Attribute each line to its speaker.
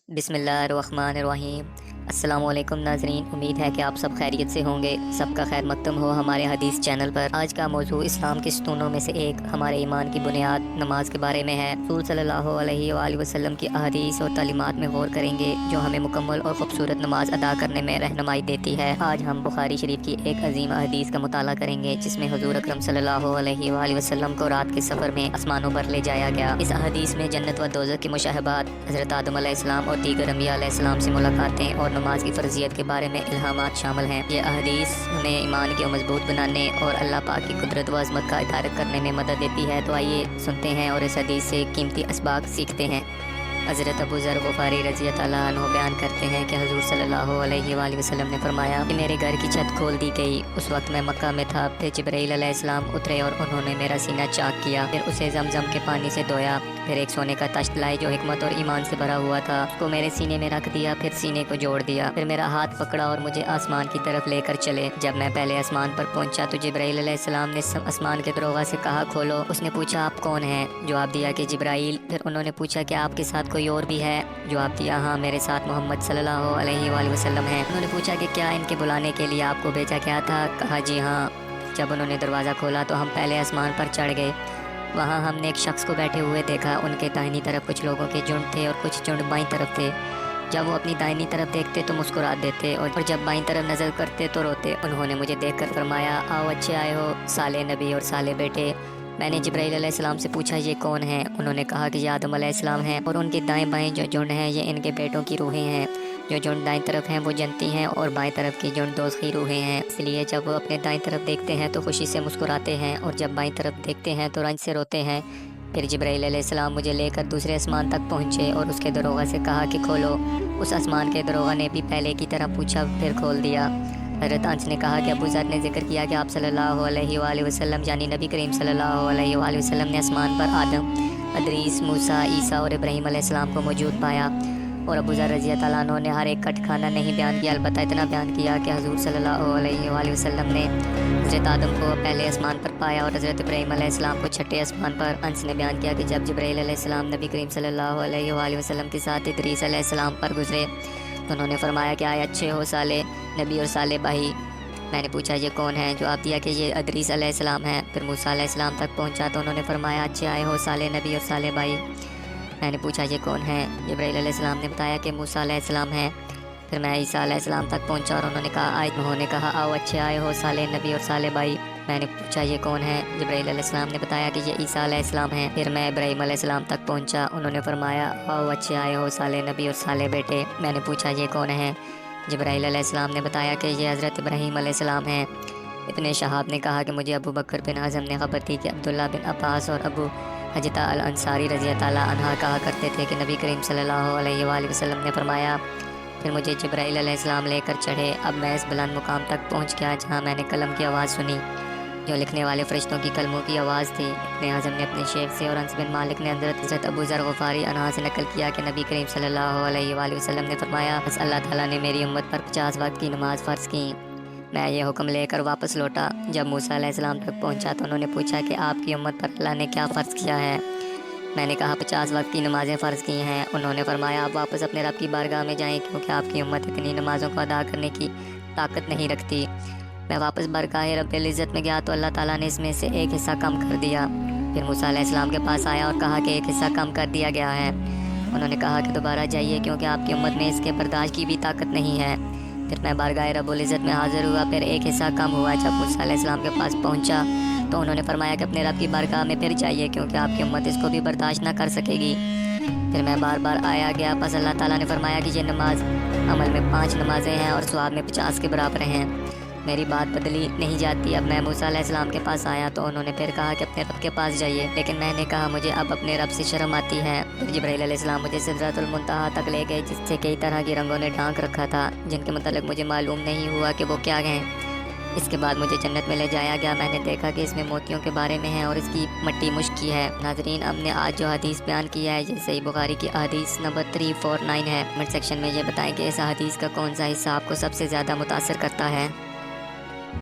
Speaker 1: बिस्मिल्लाहिर्रहमानिर्रहीम। अस्सलाम वालेकुम नाज़रीन, उम्मीद है कि आप सब खैरियत से होंगे। सबका खैर मक़दम हो हमारे हदीस चैनल पर। आज का मौजू इस्लाम के स्तूनों में से एक हमारे ईमान की बुनियाद नमाज के बारे में है। रसूल सल्लल्लाहु अलैहि वसल्लम की अहादीस और तालीमात में गौर करेंगे जो हमें मुकम्मल और खूबसूरत नमाज अदा करने में रहनुमाई देती है। आज हम बुखारी शरीफ की एक अजीम हदीस का मुताला करेंगे जिसमें हुज़ूर अकरम सल्लल्लाहु अलैहि वसल्लम को रात के सफ़र में आसमानों पर ले जाया गया। इस हदीस में जन्नत व दोज़ख की मुशाहबात, हज़रत आदम अलैहिस्सलाम और दीगर अंबिया अलैहिस्सलाम से मुलाकातें और नमाज की फ़र्जियत के बारे में इल्हामात शामिल हैं। ये हदीस हमें ईमान को मजबूत बनाने और अल्लाह पाक की कुदरत व अज़मत का इदारक करने में मदद देती है। तो आइए सुनते हैं और इस हदीस से कीमती असबाक सीखते हैं। हज़रत अबू ज़र ग़फ़ारी रज़ी अल्लाह अन्हु बयान करते हैं कि हुज़ूर सल्लल्लाहु अलैहि वसल्लम ने फरमाया कि मेरे घर की छत खोल दी गई। उस वक्त मैं मक्का में था। फिर जिब्राईल अलैहिस्सलाम उतरे और उन्होंने मेरा सीना चाक किया, फिर उसे ज़मज़म के पानी से धोया, फिर एक सोने का तश्त लाए जो हिकमत और ईमान से भरा हुआ था, उसको मेरे सीने में रख दिया, फिर सीने को जोड़ दिया, फिर मेरा हाथ पकड़ा और मुझे आसमान की तरफ लेकर चले। जब मैं पहले आसमान पर पहुंचा तो जिब्राईल अलैहिस्सलाम ने आसमान के दरोगा से कहा खोलो। उसने पूछा आप कौन हैं? जवाब दिया कि जिब्राईल। फिर उन्होंने पूछा कि आपके साथ कोई और भी है? जवाब दिया हाँ, मेरे साथ मोहम्मद सल्लल्लाहु अलैहि वसल्लम है। उन्होंने पूछा कि क्या इनके बुलाने के लिए आपको भेजा गया था? कहा जी हाँ। जब उन्होंने दरवाज़ा खोला तो हम पहले आसमान पर चढ़ गए। वहाँ हमने एक शख्स को बैठे हुए देखा। उनके दाहिनी तरफ कुछ लोगों के झुंड थे और कुछ झुंड बाईं तरफ थे। जब वो अपनी दाहिनी तरफ देखते तो मुस्कुरा देते और जब बाईं तरफ नज़र करते तो रोते। उन्होंने मुझे देखकर फरमाया आओ अच्छे आए हो साले नबी और साले बेटे। मैंने जिब्राईल अलैहिस्सलाम से पूछा ये कौन है? उन्होंने कहा कि ये आदम अलैहिस्सलाम हैं और उनके दाएं बाएं जो झुंड हैं ये इनके बेटों की रूहें हैं। जो झुंड दाएं तरफ हैं वो जन्नती हैं और बाएं तरफ की झुंड दोज़खी रूहें हैं। इसलिए जब वो अपने दाएं तरफ देखते हैं तो खुशी से मुस्कुराते हैं और जब बाईं तरफ देखते हैं तो रंज से रोते हैं। फिर जिब्राईल अलैहिस्सलाम मुझे लेकर दूसरे आसमान तक पहुँचे और उसके दरोगा से कहा कि खोलो। उस आसमान के दरोगा ने भी पहले की तरह पूछा, फिर खोल दिया। हज़रत अंस ने कहा कि अबू ज़र ने जिक्र किया कि आप सल्लल्लाहु अलैहि वसल्लम यानी नबी करीम सल्लल्लाहु अलैहि वसल्लम ने आसमान पर आदम, अदरीस, मूसा, ईसा और इब्राहीम अलैहिस्सलाम को मौजूद पाया। और अबू ज़र रज़ी अल्लाह अन्हु ने हर एक कट खाना नहीं बयान किया, अलबत्ता इतना बयान किया कि हुज़ूर सल्लल्लाहु अलैहि वसल्लम ने हज़रत आदम को पहले आसमान पर पाया और हज़रत इब्राहीम अलैहिस्सलाम को छठे आसमान पर। अंस ने बयान किया कि जब जिब्राईल अलैहिस्सलाम नबी करीम सल्लल्लाहु अलैहि वसल्लम के साथ इदरीस अलैहिस्सलाम पर गुजरे तो उन्होंने फरमाया कि आए अच्छे हो साले नबी और साले भाई। मैंने पूछा ये कौन है? जवाब दिया कि ये अदरीस अलैहिस्सलाम है। फिर मूसा अलैहिस्सलाम तक पहुंचा तो उन्होंने फरमाया अच्छे आए हो साले नबी और साले भाई। मैंने पूछा ये कौन है? जिब्राईल अलैहिस्सलाम ने बताया कि मूसा अलैहिस्सलाम है। फिर मैं ईसा अलैहिस्सलाम तक पहुंचा और उन्होंने कहा आओ अच्छे आए हो साले नबी और साले भाई। मैंने पूछा ये कौन है? जिब्राईल अलैहिस्सलाम ने बताया कि ये ईसा अलैहिस्सलाम है। फिर मैं इब्राहीम अलैहिस्सलाम तक पहुंचा। उन्होंने फरमाया आओ अच्छे आए हो साले नबी और साले बेटे। मैंने पूछा ये कौन है? जिब्राईल अलैहिस्सलाम ने बताया कि ये हज़रत इब्राहीम अलैहिस्सलाम हैं। इब्ने शहाब ने कहा कि मुझे अबू बकर बिन हज़म ने खबर दी कि अब्दुल्ला बिन अब्बास और अबू हजता अल अंसारी रज़ी अल्लाह अन्हा कहा करते थे कि नबी करीम सल्लल्लाहु अलैहि वसल्लम ने फरमाया। फिर मुझे जिब्राईल अलैहिस्सलाम लेकर चढ़े। अब मैं इस बुलंद मुकाम तक पहुंच गया जहां मैंने कलम की आवाज़ सुनी जो लिखने वाले फरिश्तों की कलमों की आवाज़ थी। इब्ने हज़म ने अपने शेख से और अंस बिन मालिक ने हज़रत अबू ज़र ग़फ़ारी अन्हा से नकल किया कि नबी करीम सल्लल्लाहु अलैहि वसल्लम ने फरमाया बस अल्लाह ताला ने मेरी उम्मत पर 50 वक्त की नमाज फ़र्ज़ की। मैं ये हुक्म लेकर वापस लौटा। जब मूसा अलैहिस्सलाम तक पहुंचा तो उन्होंने पूछा कि आपकी उम्मत पर अल्लाह ने क्या फ़र्ज़ किया है? मैंने कहा 50 वक्त की नमाज़ें फ़र्ज़ की हैं। उन्होंने फरमाया आप वापस अपने रब की बारगाह में जाएं क्योंकि आपकी उम्मत इतनी नमाज़ों को अदा करने की ताकत नहीं रखती। मैं वापस बारगाह रब्बिल इज़्ज़त में गया तो अल्लाह ताला ने इसमें से एक हिस्सा कम कर दिया। फिर मूसा अलैहिस्सलाम के पास आया और कहा कि एक हिस्सा कम कर दिया गया है। उन्होंने कहा कि दोबारा जाइए क्योंकि आपकी उम्मत में इसके बर्दाश्त की भी ताकत नहीं है। फिर मैं बारगाह रब्बुल इज़्ज़त में हाज़िर हुआ। फिर एक हिस्सा कम हुआ। जब मूसा अलैहिस्सलाम के पास पहुंचा तो उन्होंने फरमाया कि अपने रब की बारगाह में फिर जाइए क्योंकि आपकी उम्मत इसको भी बर्दाश्त ना कर सकेगी। फिर मैं बार बार आया गया। बस अल्लाह ताला ने फरमाया कि ये नमाज अमल में 5 नमाज़ें हैं और सवाब में 50 के बराबर हैं। मेरी बात बदली नहीं जाती। अब मैं मूसा अलैहिस्सलाम के पास आया तो उन्होंने फिर कहा कि अपने रब के पास जाइए, लेकिन मैंने कहा मुझे अब अपने रब से शर्म आती है। फिर जिब्राईल अलैहिस्सलाम मुझे सिदरतुल मुंतहा तक ले गए जिससे कई तरह की रंगों ने ढांक रखा था जिनके मतलब मुझे मालूम नहीं हुआ कि वो क्या हैं। इसके बाद मुझे जन्नत में ले जाया गया। मैंने देखा कि इसमें मोतियों के बारे में है और इसकी मट्टी मुश्क की है। नाजरीन, हमने आज जो हदीस बयान किया है ये सही बुखारी की हदीस नंबर 349 है। कमेंट सेक्शन में ये बताएं कि इस हदीस का कौन सा हिस्सा आपको सबसे ज़्यादा मुतासर करता है।